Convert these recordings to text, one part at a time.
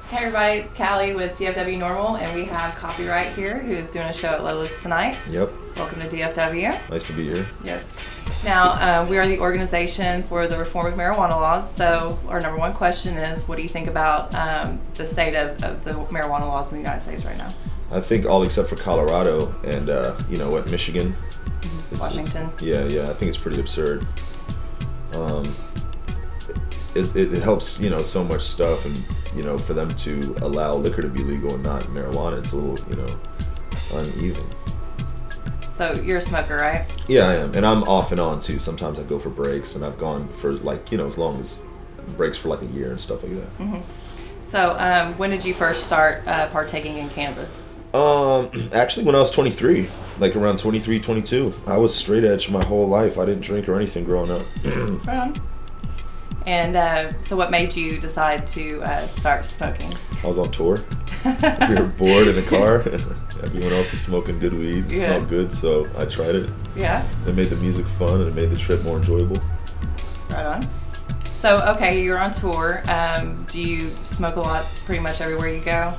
Hey everybody, it's Callie with DFW NORML, and we have Copywrite here, who is doing a show at Lotus tonight. Yep. Welcome to DFW. Nice to be here. Yes. Now, we are the organization for the reform of marijuana laws, so our number one question is, what do you think about the state of the marijuana laws in the United States right now? I think all except for Colorado and, Michigan. Washington. Yeah, I think it's pretty absurd. It helps, so much stuff, and, for them to allow liquor to be legal and not marijuana, it's a little, uneven. So you're a smoker, right? Yeah, I am, and I'm off and on too. Sometimes I go for breaks, and I've gone for as long as breaks for like a year and stuff like that. Mm-hmm. So when did you first start partaking in cannabis? Actually when I was 23, like around 23, 22. I was straight edge my whole life. I didn't drink or anything growing up. Right on. And so what made you decide to start smoking? I was on tour. We were bored in the car. Everyone else was smoking good weed. It smelled good, so I tried it. Yeah. It made the music fun, and it made the trip more enjoyable. Right on. So, okay, you're on tour. Do you smoke a lot pretty much everywhere you go?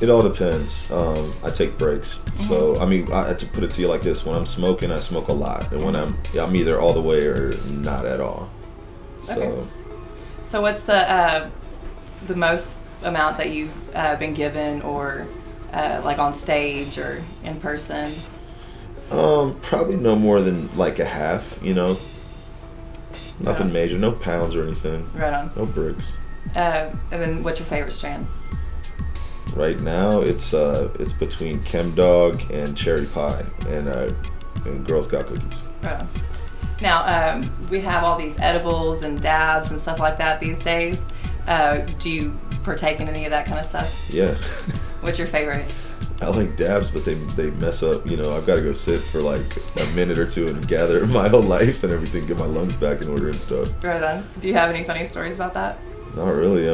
It all depends. I take breaks. Mm-hmm. So, I to put it to you like this. When I'm smoking, I smoke a lot. And when I'm either all the way or not at all. Okay. So what's the most amount that you've been given, or like on stage or in person? Probably no more than like a half, Nothing major, no pounds or anything. Right on. No bricks. And then what's your favorite strand? Right now it's between Chem Dog and Cherry Pie and Girl Scout cookies. Right on. Now, we have all these edibles and dabs and stuff like that these days. Do you partake in any of that kind of stuff? Yeah. What's your favorite? I like dabs, but they mess up. I've got to go sit for like a minute or two and gather my whole life and everything, get my lungs back in order and stuff. Right on. Do you have any funny stories about that? Not really.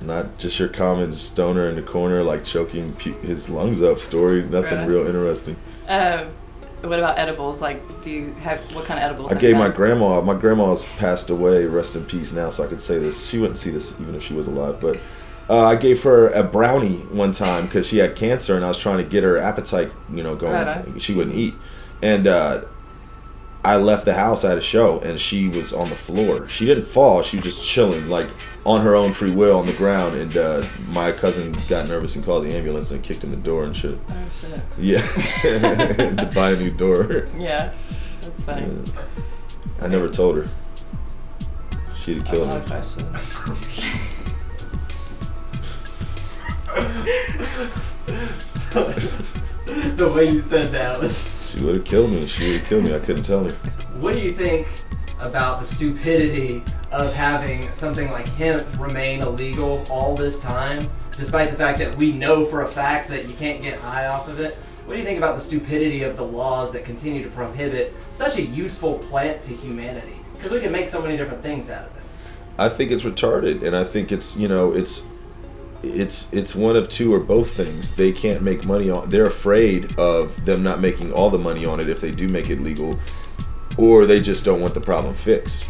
Not just your common stoner in the corner, like choking his lungs up story. Nothing real interesting. What about edibles? Like, what kind of edibles? I gave my grandma. My grandma's passed away, rest in peace now, so I could say this. She wouldn't see this even if she was alive, but I gave her a brownie one time because she had cancer, and I was trying to get her appetite, going. Right. She wouldn't eat, and I left the house. I had a show, and she was on the floor. She didn't fall. She was just chilling, like on her own free will on the ground. And my cousin got nervous and called the ambulance and kicked in the door and shit. Oh shit. Yeah, to buy a new door. Yeah, that's funny. Yeah. I never told her. She'd have killed me. The way you said that was just... She would have killed me. I couldn't tell her. What do you think about the stupidity of having something like hemp remain illegal all this time, despite the fact that we know for a fact that you can't get high off of it? What do you think about the stupidity of the laws that continue to prohibit such a useful plant to humanity? Because we can make so many different things out of it. I think it's retarded, and I think it's it's one of two or both things. They can't make money on. They're afraid of them not making all the money on it if they do make it legal, or they just don't want the problem fixed.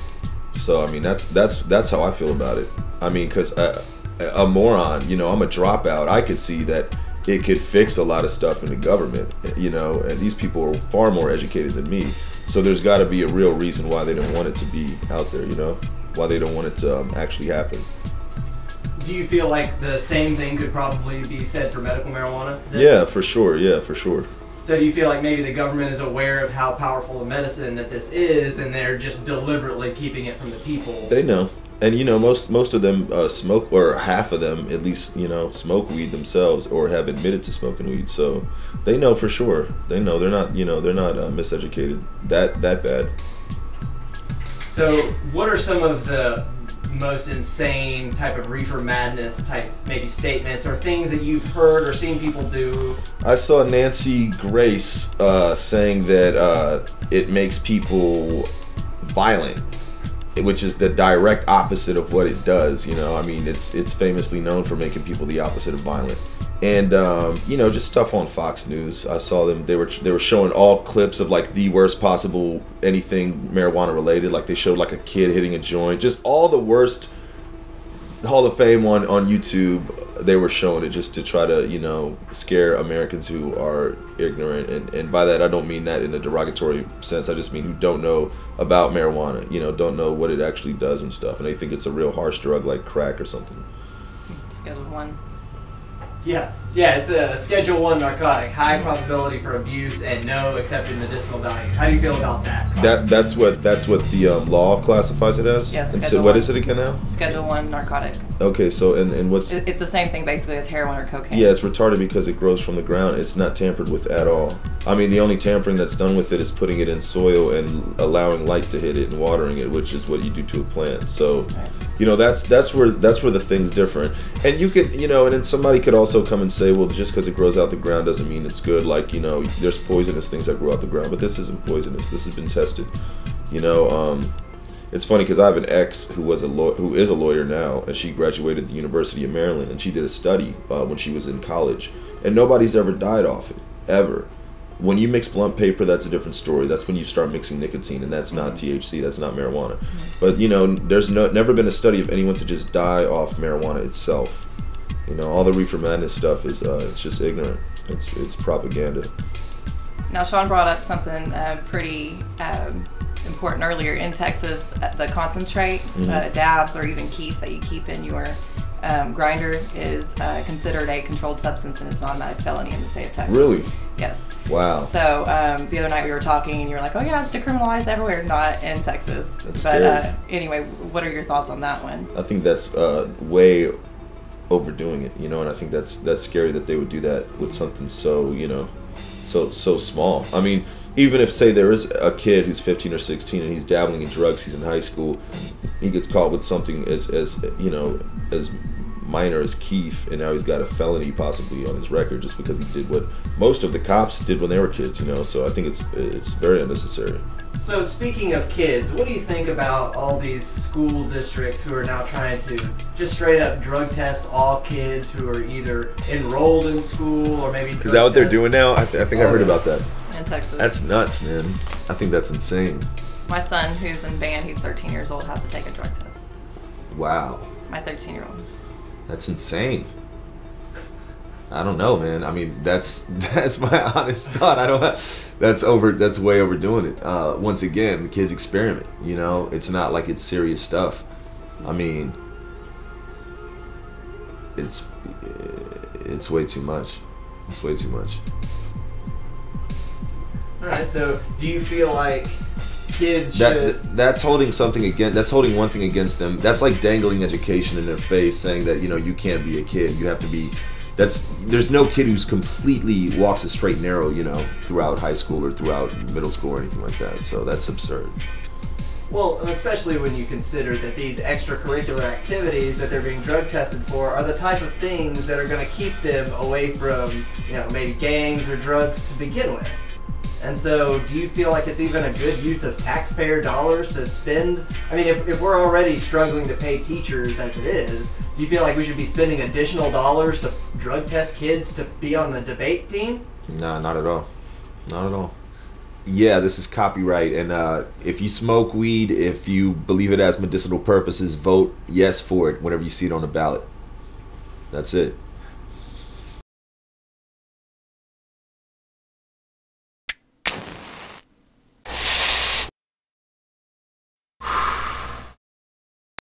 So that's how I feel about it. Because a moron, I'm a dropout. I could see that it could fix a lot of stuff in the government, and these people are far more educated than me. So there's got to be a real reason why they don't want it to be out there, why they don't want it to actually happen. Do you feel like the same thing could probably be said for medical marijuana? Yeah, for sure. So do you feel like maybe the government is aware of how powerful a medicine that this is, and they're just deliberately keeping it from the people? They know. And most of them smoke, or half of them at least, smoke weed themselves or have admitted to smoking weed. So they know for sure. They know they're not miseducated that bad. So what are some of the most insane type of reefer madness type maybe statements or things that you've heard or seen people do? I saw Nancy Grace saying that it makes people violent, which is the direct opposite of what it does. It's famously known for making people the opposite of violent. And just stuff on Fox News. I saw them. They were showing all clips of like the worst possible anything marijuana related. Like they showed like a kid hitting a joint. Just all the worst Hall of Fame on YouTube, they were showing it just to try to, scare Americans who are ignorant. And by that, I don't mean that in a derogatory sense. I just mean who don't know about marijuana, don't know what it actually does and stuff. And they think it's a real harsh drug like crack or something. Schedule 1. Yeah, it's a Schedule 1 narcotic, high probability for abuse and no accepted medicinal value. How do you feel about that? That's what the law classifies it as? Yes. And so what is it again now? Schedule 1 narcotic. Okay, so and what's... It's the same thing basically as heroin or cocaine. Yeah, it's retarded because it grows from the ground. It's not tampered with at all. I mean, the only tampering that's done with it is putting it in soil and allowing light to hit it and watering it, which is what you do to a plant. So, right. that's where the thing's different. And you could, and then somebody could also come and say, well, just because it grows out the ground doesn't mean it's good. Like, there's poisonous things that grow out the ground, but this isn't poisonous. This has been tested. It's funny because I have an ex who is a lawyer now, and she graduated the University of Maryland, and she did a study when she was in college, and nobody's ever died off it, ever. When you mix blunt paper, that's a different story. That's when you start mixing nicotine, and that's not THC, that's not marijuana. But, there's never been a study of anyone to just die off marijuana itself. All the Reefer Madness stuff is it's just ignorant. It's propaganda. Now, Sean brought up something pretty important earlier. In Texas, the concentrate, dabs, or even keef that you keep in your grinder is considered a controlled substance, and it's an automatic felony in the state of Texas. Really? Yes. Wow. So the other night we were talking, and you were like, "Oh yeah, it's decriminalized everywhere, not in Texas." That's but scary. Anyway, what are your thoughts on that one? I think that's way overdoing it, and I think that's scary that they would do that with something so so small. I mean, even if, say, there is a kid who's 15 or 16 and he's dabbling in drugs, he's in high school, he gets caught with something as minor as keef, and now he's got a felony possibly on his record just because he did what most of the cops did when they were kids, So I think it's very unnecessary. So speaking of kids, what do you think about all these school districts who are now trying to just straight up drug test all kids who are either enrolled in school or maybe Is that what they're doing now? I think I heard about that. In Texas. That's nuts, man. I think that's insane. My son, who's in band, he's 13 years old, has to take a drug test. Wow. My 13-year-old. That's insane. I don't know, man. I mean, that's my honest thought. That's way overdoing it. Once again, the kids experiment. It's not like it's serious stuff. I mean, it's way too much. It's way too much. All right. So, do you feel like kids should... That's holding something against. That's holding one thing against them. That's like dangling education in their face, saying that you can't be a kid. You have to be. There's no kid who's completely walks a straight and narrow, throughout high school or throughout middle school or anything like that. So that's absurd. Well, especially when you consider that these extracurricular activities that they're being drug tested for are the type of things that are going to keep them away from, maybe gangs or drugs to begin with. And so, do you feel like it's even a good use of taxpayer dollars to spend? I mean, if we're already struggling to pay teachers as it is, do you feel like we should be spending additional dollars to drug test kids to be on the debate team? No, not at all. Not at all. Yeah, this is Copywrite, and if you smoke weed, if you believe it has medicinal purposes, vote yes for it whenever you see it on the ballot. That's it.